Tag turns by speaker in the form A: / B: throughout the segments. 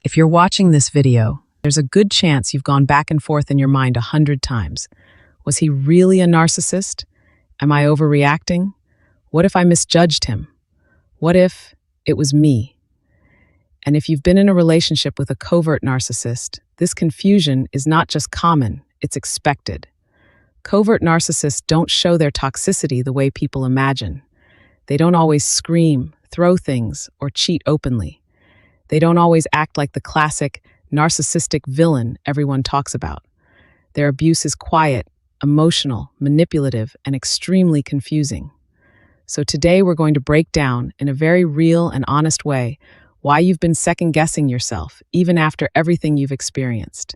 A: If you're watching this video, there's a good chance you've gone back and forth in your mind 100 times. Was he really a narcissist? Am I overreacting? What if I misjudged him? What if it was me? And if you've been in a relationship with a covert narcissist, this confusion is not just common, it's expected. Covert narcissists don't show their toxicity the way people imagine. They don't always scream, throw things, or cheat openly. They don't always act like the classic narcissistic villain everyone talks about. Their abuse is quiet, emotional, manipulative, and extremely confusing. So today we're going to break down, in a very real and honest way, why you've been second-guessing yourself, even after everything you've experienced.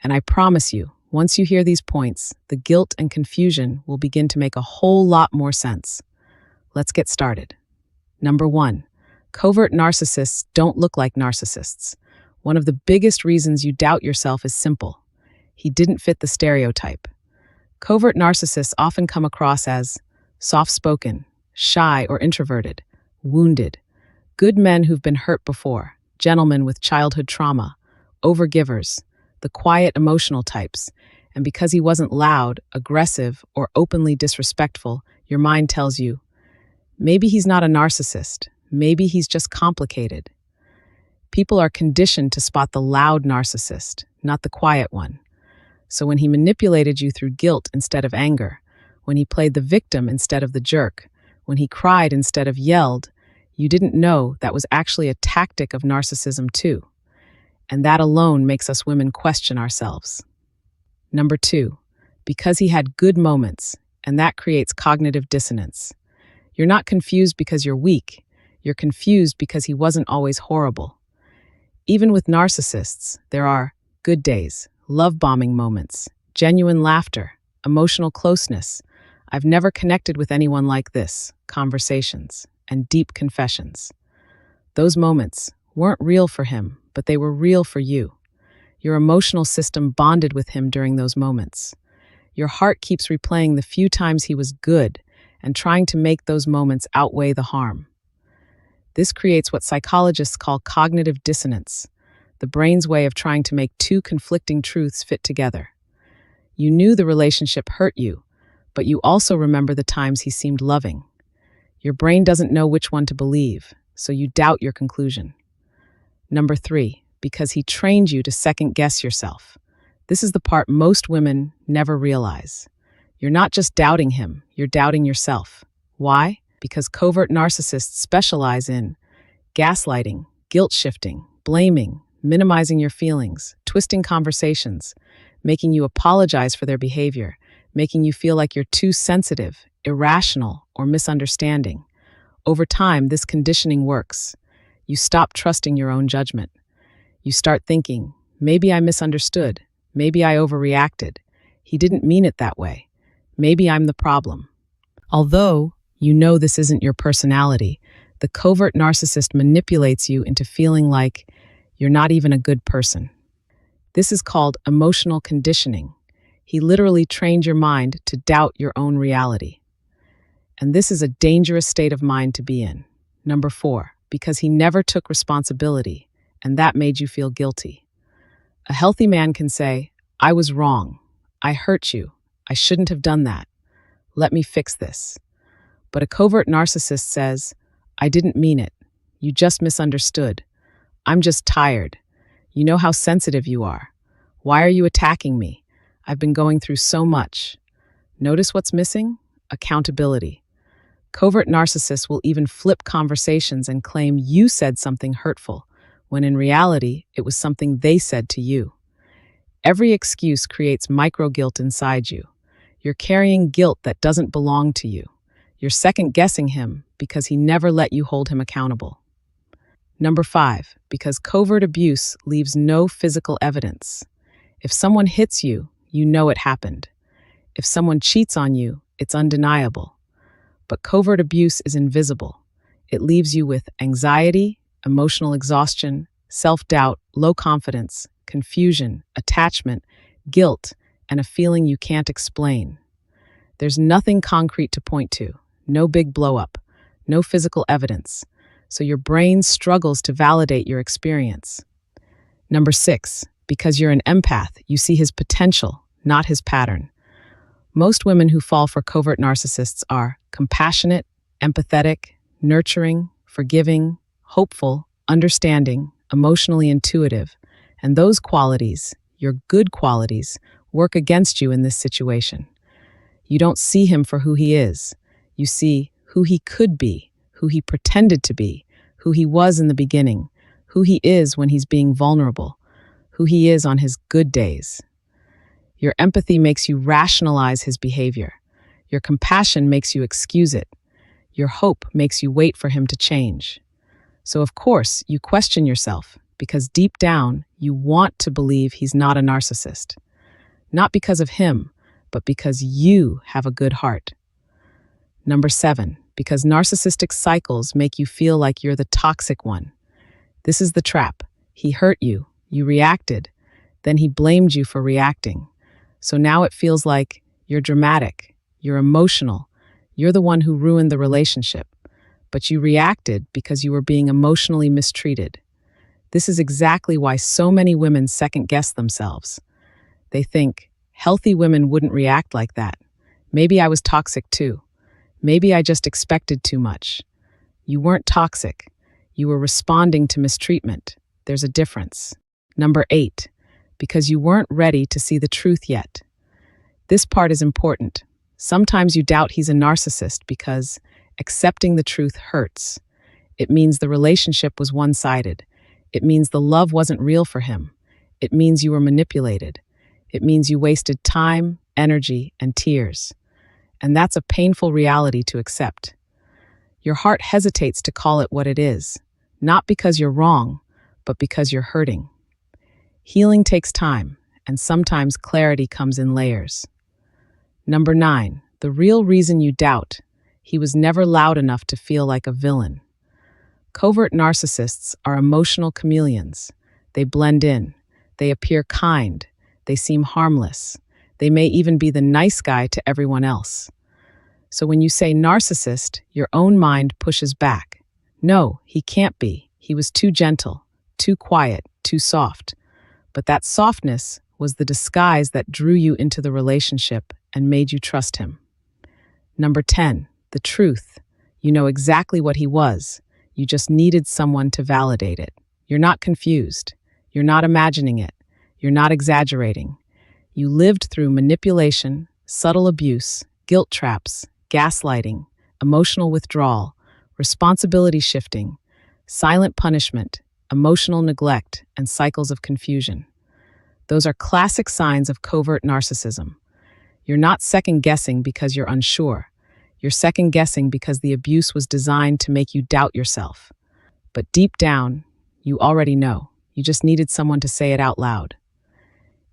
A: And I promise you, once you hear these points, the guilt and confusion will begin to make a whole lot more sense. Let's get started. Number 1. Covert narcissists don't look like narcissists. One of the biggest reasons you doubt yourself is simple. He didn't fit the stereotype. Covert narcissists often come across as soft-spoken, shy or introverted, wounded, good men who've been hurt before, gentlemen with childhood trauma, overgivers, the quiet emotional types. And because he wasn't loud, aggressive, or openly disrespectful, your mind tells you, maybe he's not a narcissist. Maybe he's just complicated. People are conditioned to spot the loud narcissist, not the quiet one. So when he manipulated you through guilt instead of anger, when he played the victim instead of the jerk, when he cried instead of yelled, you didn't know that was actually a tactic of narcissism too. And that alone makes us women question ourselves. Number 2, because he had good moments, and that creates cognitive dissonance. You're not confused because you're weak. You're confused because he wasn't always horrible. Even with narcissists, there are good days, love-bombing moments, genuine laughter, emotional closeness. I've never connected with anyone like this, conversations, and deep confessions. Those moments weren't real for him, but they were real for you. Your emotional system bonded with him during those moments. Your heart keeps replaying the few times he was good and trying to make those moments outweigh the harm. This creates what psychologists call cognitive dissonance, the brain's way of trying to make two conflicting truths fit together. You knew the relationship hurt you, but you also remember the times he seemed loving. Your brain doesn't know which one to believe, so you doubt your conclusion. Number 3, because he trained you to second-guess yourself. This is the part most women never realize. You're not just doubting him, you're doubting yourself. Why? Because covert narcissists specialize in gaslighting, guilt-shifting, blaming, minimizing your feelings, twisting conversations, making you apologize for their behavior, making you feel like you're too sensitive, irrational, or misunderstanding. Over time, this conditioning works. You stop trusting your own judgment. You start thinking, maybe I misunderstood, maybe I overreacted. He didn't mean it that way. Maybe I'm the problem. Although you know this isn't your personality, the covert narcissist manipulates you into feeling like you're not even a good person. This is called emotional conditioning. He literally trained your mind to doubt your own reality. And this is a dangerous state of mind to be in. Number 4, because he never took responsibility, and that made you feel guilty. A healthy man can say, I was wrong. I hurt you. I shouldn't have done that. Let me fix this. But a covert narcissist says, I didn't mean it. You just misunderstood. I'm just tired. You know how sensitive you are. Why are you attacking me? I've been going through so much. Notice what's missing? Accountability. Covert narcissists will even flip conversations and claim you said something hurtful, when in reality, it was something they said to you. Every excuse creates micro-guilt inside you. You're carrying guilt that doesn't belong to you. You're second-guessing him because he never let you hold him accountable. Number 5, because covert abuse leaves no physical evidence. If someone hits you, you know it happened. If someone cheats on you, it's undeniable. But covert abuse is invisible. It leaves you with anxiety, emotional exhaustion, self-doubt, low confidence, confusion, attachment, guilt, and a feeling you can't explain. There's nothing concrete to point to. No big blow-up, no physical evidence, so your brain struggles to validate your experience. Number 6, because you're an empath, you see his potential, not his pattern. Most women who fall for covert narcissists are compassionate, empathetic, nurturing, forgiving, hopeful, understanding, emotionally intuitive, and those qualities, your good qualities, work against you in this situation. You don't see him for who he is. You see who he could be, who he pretended to be, who he was in the beginning, who he is when he's being vulnerable, who he is on his good days. Your empathy makes you rationalize his behavior. Your compassion makes you excuse it. Your hope makes you wait for him to change. So of course, you question yourself, because deep down, you want to believe he's not a narcissist. Not because of him, but because you have a good heart. Number 7, because narcissistic cycles make you feel like you're the toxic one. This is the trap. He hurt you, you reacted, then he blamed you for reacting. So now it feels like you're dramatic, you're emotional, you're the one who ruined the relationship. But you reacted because you were being emotionally mistreated. This is exactly why so many women second-guess themselves. They think, healthy women wouldn't react like that. Maybe I was toxic too. Maybe I just expected too much. You weren't toxic. You were responding to mistreatment. There's a difference. Number 8, because you weren't ready to see the truth yet. This part is important. Sometimes you doubt he's a narcissist because accepting the truth hurts. It means the relationship was one-sided. It means the love wasn't real for him. It means you were manipulated. It means you wasted time, energy, and tears. And that's a painful reality to accept. Your heart hesitates to call it what it is, not because you're wrong, but because you're hurting. Healing takes time, and sometimes clarity comes in layers. Number 9, the real reason you doubt: he was never loud enough to feel like a villain. Covert narcissists are emotional chameleons. They blend in. They appear kind. They seem harmless. They may even be the nice guy to everyone else. So when you say narcissist, your own mind pushes back. No, he can't be. He was too gentle, too quiet, too soft. But that softness was the disguise that drew you into the relationship and made you trust him. Number 10, the truth. You know exactly what he was. You just needed someone to validate it. You're not confused. You're not imagining it. You're not exaggerating. You lived through manipulation, subtle abuse, guilt traps, gaslighting, emotional withdrawal, responsibility shifting, silent punishment, emotional neglect, and cycles of confusion. Those are classic signs of covert narcissism. You're not second-guessing because you're unsure. You're second-guessing because the abuse was designed to make you doubt yourself. But deep down, you already know. You just needed someone to say it out loud.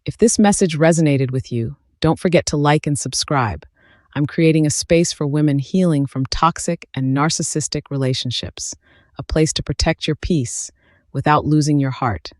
A: If this message resonated with you, don't forget to like and subscribe. I'm creating a space for women healing from toxic and narcissistic relationships, a place to protect your peace without losing your heart.